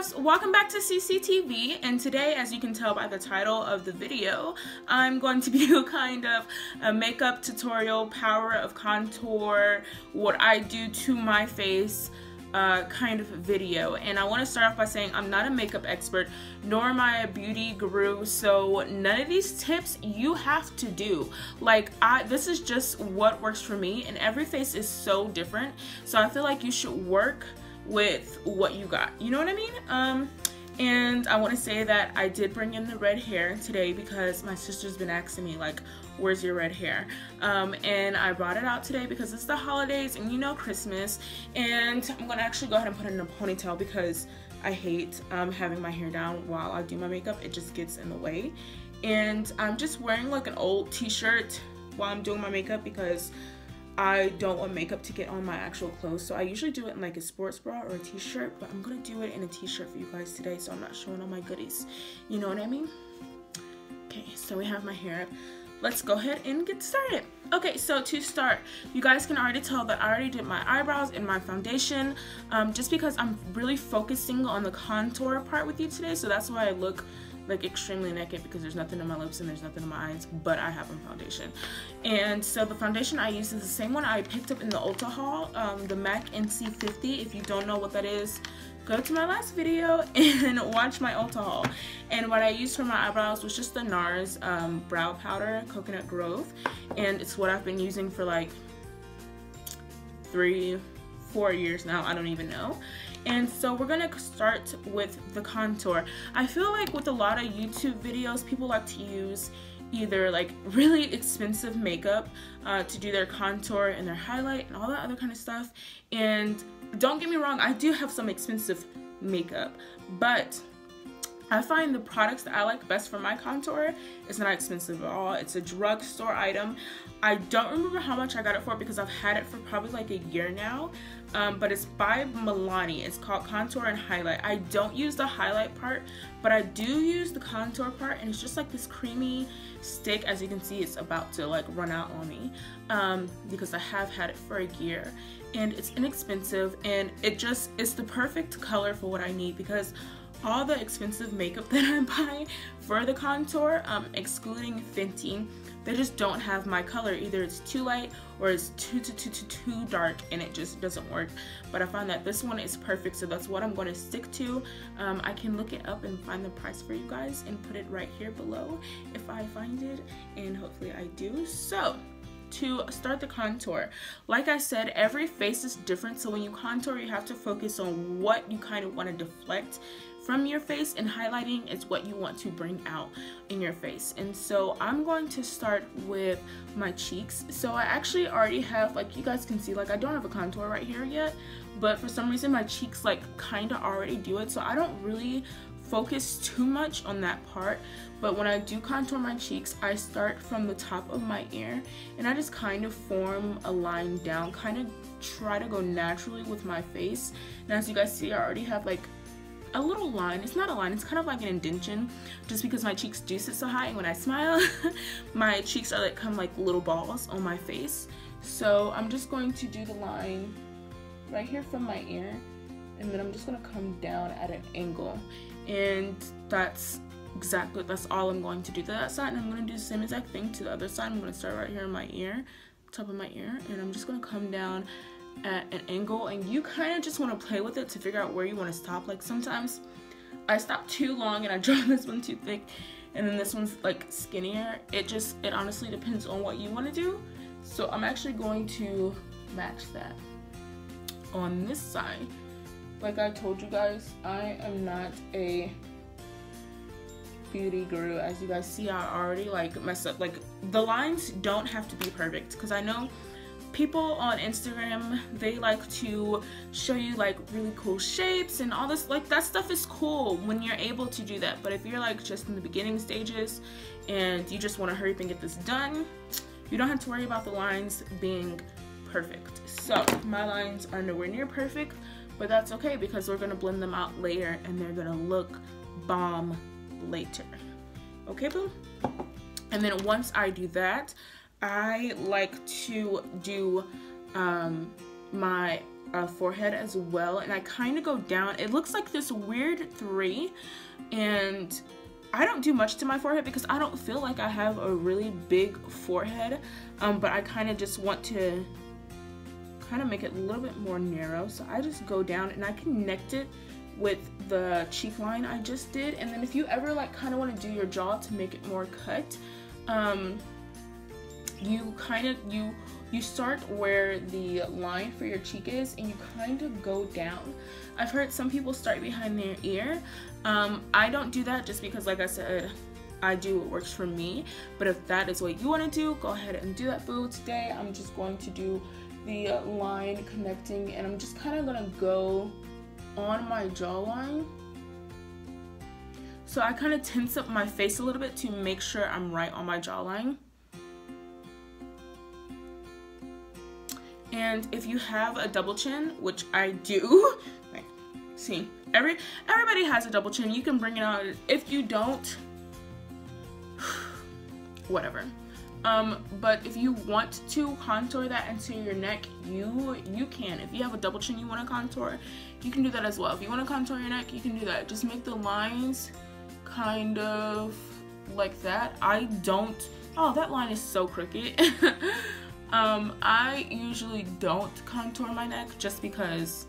loves, welcome back to CCTV, and today, as you can tell by the title of the video, I'm going to do kind of a makeup tutorial, power of contour, what I do to my face kind of video. And I want to start off by saying I'm not a makeup expert, nor am I a beauty guru, so none of these tips you have to do. Like, this is just what works for me, and every face is so different, so I feel like you should work with what you got, you know what I mean? And I want to say that I did bring in the red hair today because my sister's been asking me, like, where's your red hair? And I brought it out today because it's the holidays and, you know, Christmas, and I'm gonna actually go ahead and put it in a ponytail because I hate having my hair down while I do my makeup. It just gets in the way. And I'm just wearing like an old t-shirt while I'm doing my makeup because I don't want makeup to get on my actual clothes, so I usually do it in like a sports bra or a t-shirt, but I'm gonna do it in a t-shirt for you guys today, so I'm not showing all my goodies, you know what I mean? Okay, so we have my hair up. Let's go ahead and get started. Okay, so to start, you guys can already tell that I already did my eyebrows and my foundation, just because I'm really focusing on the contour part with you today, so that's why I look like extremely naked, because there's nothing in my lips and there's nothing in my eyes, but I have a foundation. And so the foundation I use is the same one I picked up in the Ulta haul, the MAC NC50. If you don't know what that is, go to my last video and watch my Ulta haul. And what I used for my eyebrows was just the NARS brow powder, Coconut Growth, and it's what I've been using for like 3-4 years now, I don't even know. And so we're gonna start with the contour. I feel like with a lot of YouTube videos, people like to use either like really expensive makeup to do their contour and their highlight and all that other kind of stuff. And don't get me wrong, I do have some expensive makeup, but I find the products that I like best for my contour is not expensive at all. It's a drugstore item. I don't remember how much I got it for because I've had it for probably like a year now, but it's by Milani. It's called Contour and Highlight. I don't use the highlight part, but I do use the contour part, and it's just like this creamy stick. As you can see, it's about to like run out on me because I have had it for a year, and it's inexpensive, and it's the perfect color for what I need, because all the expensive makeup that I buy for the contour, excluding Fenty, they just don't have my color. Either it's too light or it's too dark, and it just doesn't work. But I find that this one is perfect, so that's what I'm going to stick to. I can look it up and find the price for you guys and put it right here below if I find it, and hopefully I do. So to start the contour, like I said, every face is different, so when you contour, you have to focus on what you kind of want to deflect from your face, and highlighting is what you want to bring out in your face. And so I'm going to start with my cheeks. So I actually already have, like you guys can see, like I don't have a contour right here yet, but for some reason my cheeks like kind of already do it, so I don't really focus too much on that part. But when I do contour my cheeks, I start from the top of my ear, and I just kind of form a line down, kind of try to go naturally with my face. And as you guys see, I already have like a little line. It's not a line, it's kind of like an indentation, just because my cheeks do sit so high, and when I smile my cheeks are like come like little balls on my face. So I'm just going to do the line right here from my ear, and then I'm just going to come down at an angle, and that's all I'm going to do to that side. And I'm going to do the same exact thing to the other side. I'm going to start right here in my ear, top of my ear, and I'm just going to come down at an angle, and you kind of just want to play with it to figure out where you want to stop. Like sometimes I stop too long and I draw this one too thick, and then this one's like skinnier. It honestly depends on what you want to do. So I'm actually going to match that on this side. Like I told you guys, I am not a beauty guru. As you guys see, I already like messed up. Like the lines don't have to be perfect, because I know people on Instagram, they like to show you like really cool shapes and all this. Like that stuff is cool when you're able to do that, but if you're like just in the beginning stages and you just want to hurry up and get this done, you don't have to worry about the lines being perfect. So my lines are nowhere near perfect, but that's okay, because we're gonna blend them out later and they're gonna look bomb later. Okay, boo? And then once I do that, I like to do my forehead as well, and I kind of go down. It looks like this weird 3, and I don't do much to my forehead because I don't feel like I have a really big forehead, but I kind of just want to kind of make it a little bit more narrow. So I just go down and I connect it with the cheek line I just did. And then if you ever like kind of want to do your jaw to make it more cut, you start where the line for your cheek is and you kind of go down. I've heard some people start behind their ear. I don't do that just because, like I said, I do what works for me. But if that is what you want to do, go ahead and do that, boo. Today I'm just going to do the line connecting, and I'm just kind of gonna go on my jawline. So I kind of tense up my face a little bit to make sure I'm right on my jawline. And if you have a double chin, which I do, like, see, everybody has a double chin. You can bring it out. If you don't, whatever. But if you want to contour that into your neck, you can. If you have a double chin you want to contour, you can do that as well. If you want to contour your neck, you can do that. Just make the lines kind of like that. I don't, oh, that line is so crooked. I usually don't contour my neck just because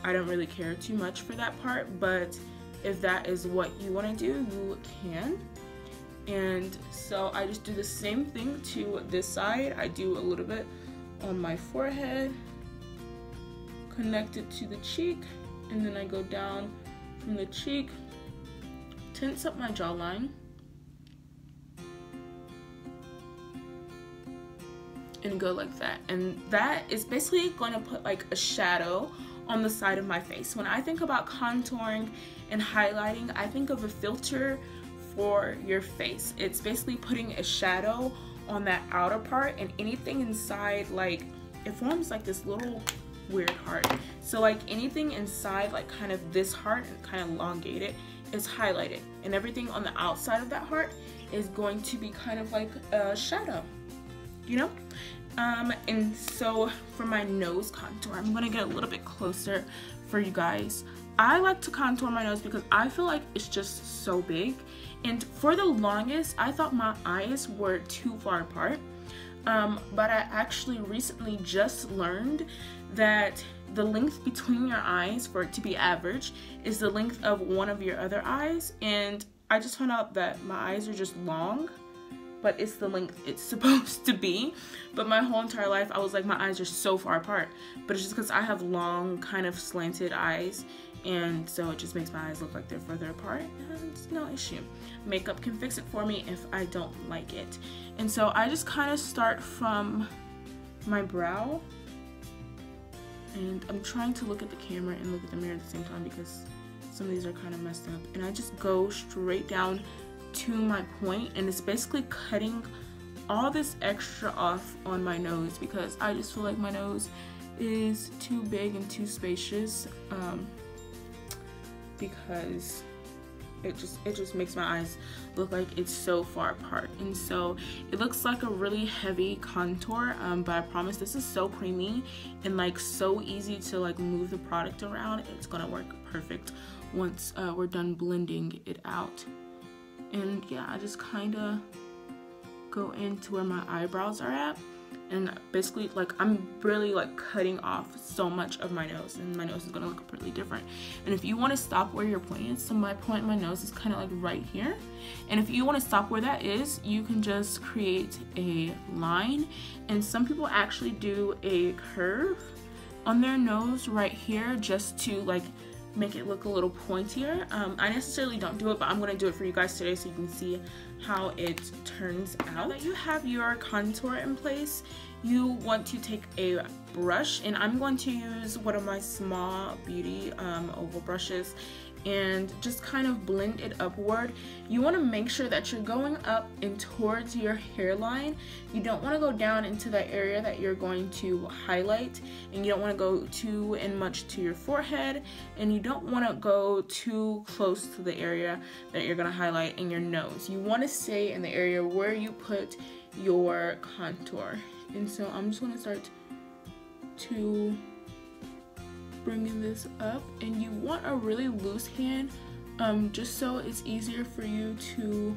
I don't really care too much for that part, but if that is what you want to do, you can. And so I just do the same thing to this side. I do a little bit on my forehead, connect it to the cheek, and then I go down from the cheek, tense up my jawline, and go like that. And that is basically going to put like a shadow on the side of my face. When I think about contouring and highlighting, I think of a filter for your face. It's basically putting a shadow on that outer part, and anything inside, like, it forms like this little weird heart. So like anything inside, like kind of this heart and kind of elongate it, is highlighted, and everything on the outside of that heart is going to be kind of like a shadow, you know? And so for my nose contour, I'm gonna get a little bit closer for you guys. I like to contour my nose because I feel like it's just so big, and for the longest I thought my eyes were too far apart, but I actually recently just learned that the length between your eyes, for it to be average, is the length of one of your other eyes. And I just found out that my eyes are just long, but it's the length it's supposed to be. But my whole entire life I was like, my eyes are so far apart, but it's just because I have long kind of slanted eyes, and so it just makes my eyes look like they're further apart, and it's no issue. Makeup can fix it for me if I don't like it. And so I just kind of start from my brow, and I'm trying to look at the camera and look at the mirror at the same time because some of these are kind of messed up, and I just go straight down to my point, and it's basically cutting all this extra off on my nose because I just feel like my nose is too big and too spacious, because it just makes my eyes look like it's so far apart. And so it looks like a really heavy contour, but I promise this is so creamy and like so easy to like move the product around. It's gonna work perfect once we're done blending it out. And yeah, I just kind of go into where my eyebrows are at, and basically like I'm really like cutting off so much of my nose, and my nose is gonna look completely different. And if you want to stop where your point is, so my point in my nose is kind of like right here, and if you want to stop where that is, you can just create a line. And some people actually do a curve on their nose right here just to like make it look a little pointier. I necessarily don't do it, but I'm going to do it for you guys today so you can see how it turns out. Now that you have your contour in place, you want to take a brush, and I'm going to use one of my small beauty oval brushes, and just kind of blend it upward. You want to make sure that you're going up and towards your hairline. You don't want to go down into that area that you're going to highlight, and you don't want to go too in much to your forehead, and you don't want to go too close to the area that you're going to highlight in your nose. You want to stay in the area where you put your contour. And so I'm just going to start to bringing this up, and you want a really loose hand, just so it's easier for you to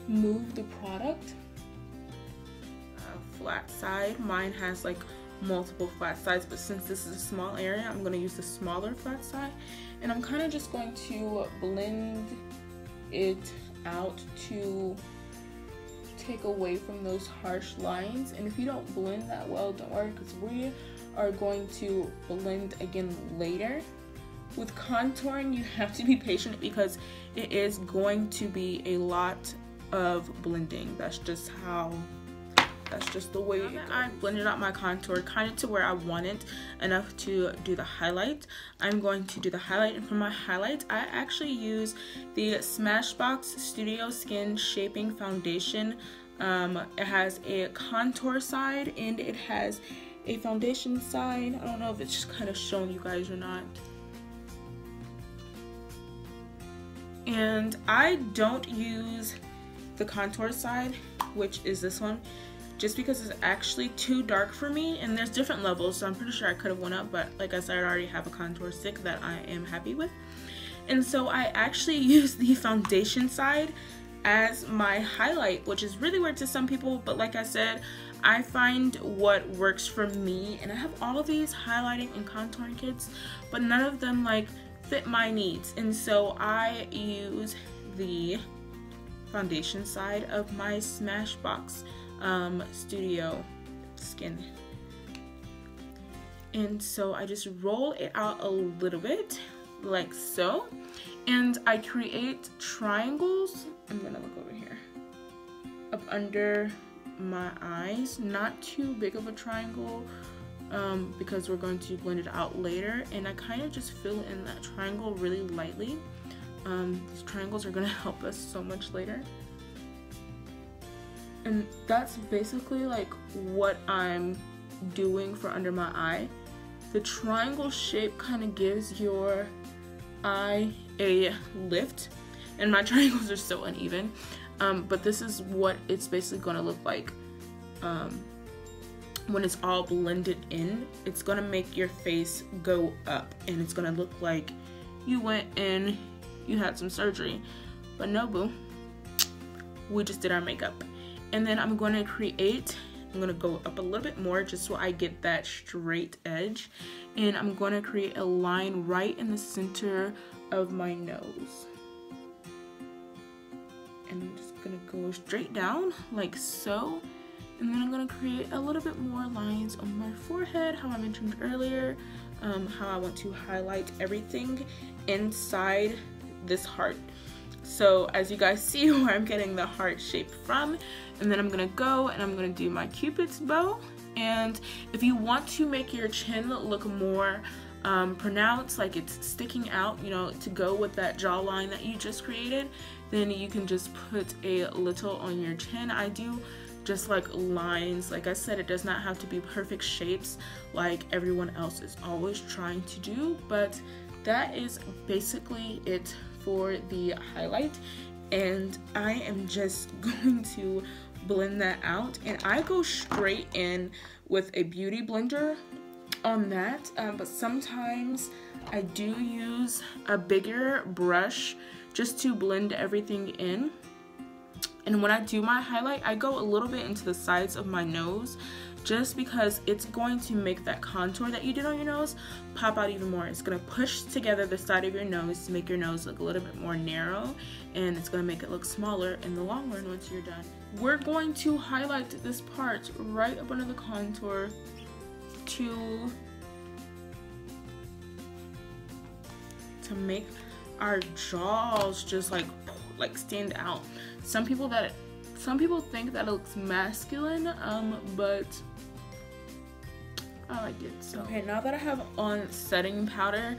move the product. Flat side, mine has like multiple flat sides, but since this is a small area, I'm going to use the smaller flat side, and I'm kind of just going to blend it out to take away from those harsh lines. And if you don't blend that well, don't worry, because we are going to blend again later. With contouring, you have to be patient because it is going to be a lot of blending. That's just the way it goes. I blended out my contour kind of to where I want it enough to do the highlight. I'm going to do the highlight, and for my highlight, I actually use the Smashbox Studio Skin Shaping Foundation. It has a contour side and it has a foundation side. I don't know if it's just kind of showing you guys or not. And I don't use the contour side, which is this one, just because it's actually too dark for me, and there's different levels, so I'm pretty sure I could have went up, but like I said, I already have a contour stick that I am happy with. And so I actually use the foundation side as my highlight, which is really weird to some people, but like I said, I find what works for me. And I have all of these highlighting and contouring kits, but none of them like fit my needs, and so I use the foundation side of my Smashbox Studio Skin. And so I just roll it out a little bit like so, and I create triangles. I'm gonna look over here up under my eyes, not too big of a triangle, because we're going to blend it out later, and I kind of just fill in that triangle really lightly. These triangles are going to help us so much later. And that's basically like what I'm doing for under my eye. The triangle shape kind of gives your eye a lift, and my triangles are so uneven, but this is what it's basically going to look like when it's all blended in. It's going to make your face go up, and it's going to look like you went and you had some surgery, but no boo, we just did our makeup. And then I'm going to go up a little bit more just so I get that straight edge, and I'm going to create a line right in the center of my nose, and I'm just going to go straight down like so. And then I'm going to create a little bit more lines on my forehead, how I mentioned earlier, how I want to highlight everything inside this heart. So as you guys see where I'm getting the heart shape from, and then I'm going to go and I'm going to do my Cupid's bow. And if you want to make your chin look more pronounced, like it's sticking out, you know, to go with that jawline that you just created, then you can just put a little on your chin. I do just like lines. Like I said, it does not have to be perfect shapes like everyone else is always trying to do, but that is basically it for the highlight. And I am just going to blend that out, and I go straight in with a beauty blender on that, but sometimes I do use a bigger brush just to blend everything in. And when I do my highlight, I go a little bit into the sides of my nose, just because it's going to make that contour that you did on your nose pop out even more. It's going to push together the side of your nose to make your nose look a little bit more narrow, and it's going to make it look smaller in the long run once you're done. We're going to highlight this part right up under the contour to make our jaws just like stand out. Some people think that it looks masculine, but I like it. So okay, now that I have on setting powder,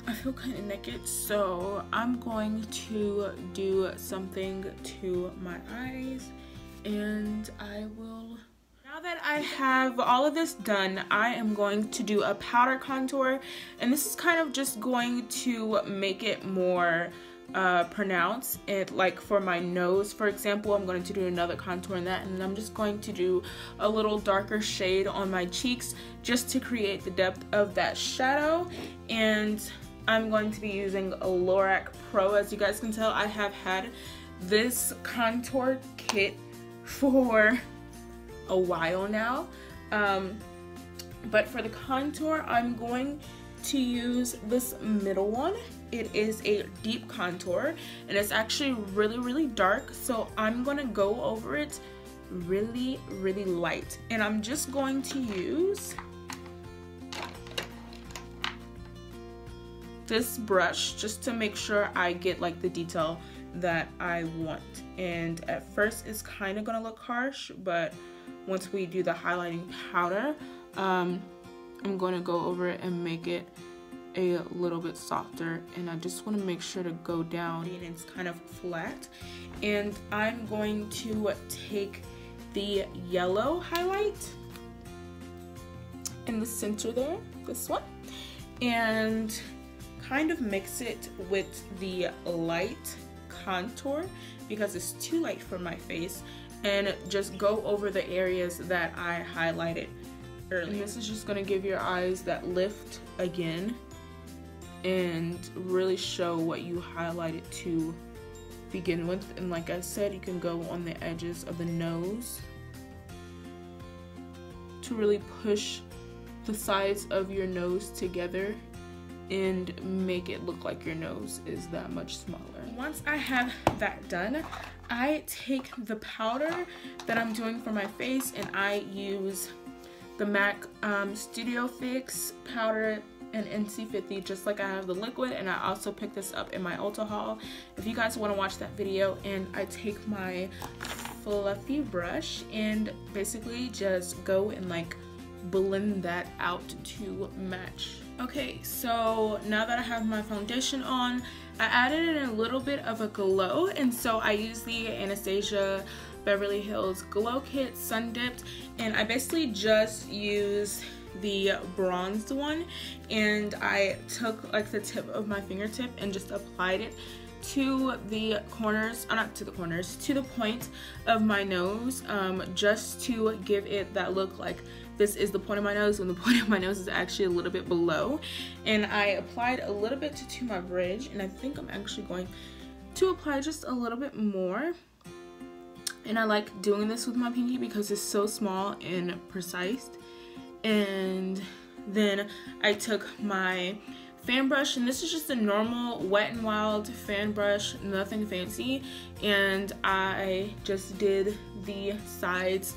I feel kind of naked, so I'm going to do something to my eyes, and I will. Now that I have all of this done, I am going to do a powder contour, and this is kind of just going to make it more pronounced. It, like for my nose, for example, I'm going to do another contour in that, and then I'm just going to do a little darker shade on my cheeks just to create the depth of that shadow. And I'm going to be using a Lorac Pro. As you guys can tell, I have had this contour kit for a while now, but for the contour I'm going to use this middle one. It is a deep contour and it's actually really dark, so I'm gonna go over it really light, and I'm just going to use this brush just to make sure I get like the detail that I want. And at first it's kind of gonna look harsh, but once we do the highlighting powder, I'm going to go over it and make it a little bit softer. And I just want to make sure to go down and it's kind of flat. And I'm going to take the yellow highlight in the center there, this one, and kind of mix it with the light contour because it's too light for my face, and just go over the areas that I highlighted earlier. And this is just going to give your eyes that lift again and really show what you highlighted to begin with. And like I said, you can go on the edges of the nose to really push the sides of your nose together and make it look like your nose is that much smaller. Once I have that done, I take the powder that I'm doing for my face and I use the MAC Studio Fix powder in NC50, just like I have the liquid, and I also picked this up in my Ulta haul if you guys want to watch that video. And I take my fluffy brush and basically just go and like blend that out to match. Okay, so now that I have my foundation on, I added in a little bit of a glow, and so I used the Anastasia Beverly Hills Glow Kit Sun Dipped, and I basically just used the bronzed one, and I took like the tip of my fingertip and just applied it to the corners, not to the corners, to the point of my nose, just to give it that look like this is the point of my nose when the point of my nose is actually a little bit below. And I applied a little bit to my bridge, and I think I'm actually going to apply just a little bit more. And I like doing this with my pinky because it's so small and precise. And then I took my fan brush, and this is just a normal Wet n Wild fan brush, nothing fancy, and I just did the sides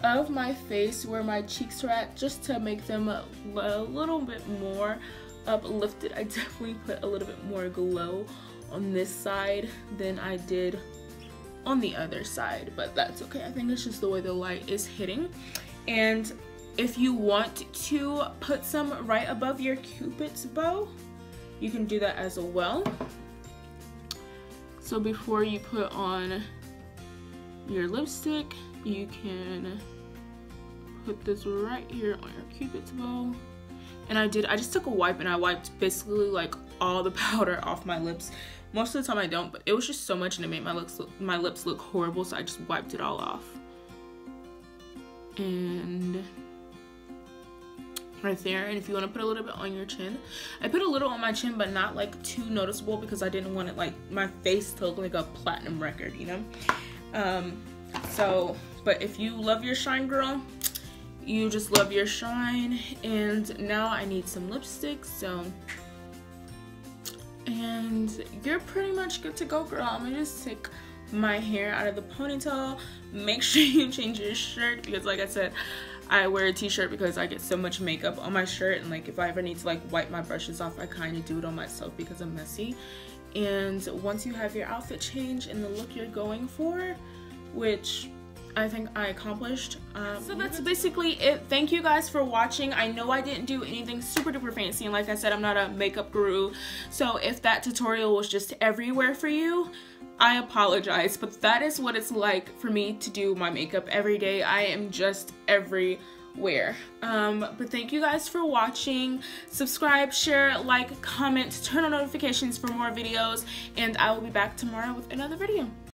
of my face where my cheeks are at just to make them a little bit more uplifted. I definitely put a little bit more glow on this side than I did on the other side, but that's okay. I think it's just the way the light is hitting. And if you want to put some right above your Cupid's bow, you can do that as well. So before you put on your lipstick, you can put this right here on your Cupid's bow. And I just took a wipe and I wiped basically like all the powder off my lips. Most of the time I don't, but it was just so much and it made my lips look horrible, so I just wiped it all off. And right there. And if you want to put a little bit on your chin, I put a little on my chin, but not like too noticeable because I didn't want it like my face to look like a platinum record, you know. So, but if you love your shine, girl, you just love your shine. And now I need some lipstick, so, and you're pretty much good to go, girl. I'm gonna just take my hair out of the ponytail. Make sure you change your shirt because like I said, I wear a t-shirt because I get so much makeup on my shirt, and like if I ever need to like wipe my brushes off, I kind of do it on myself because I'm messy. And once you have your outfit change and the look you're going for, which I think I accomplished, so that's basically it. Thank you guys for watching. I know I didn't do anything super duper fancy, and like I said, I'm not a makeup guru, so if that tutorial was just everywhere for you, I apologize, but that is what it's like for me to do my makeup every day. I am just every wear. But thank you guys for watching. Subscribe, share, like, comment, turn on notifications for more videos, and I will be back tomorrow with another video.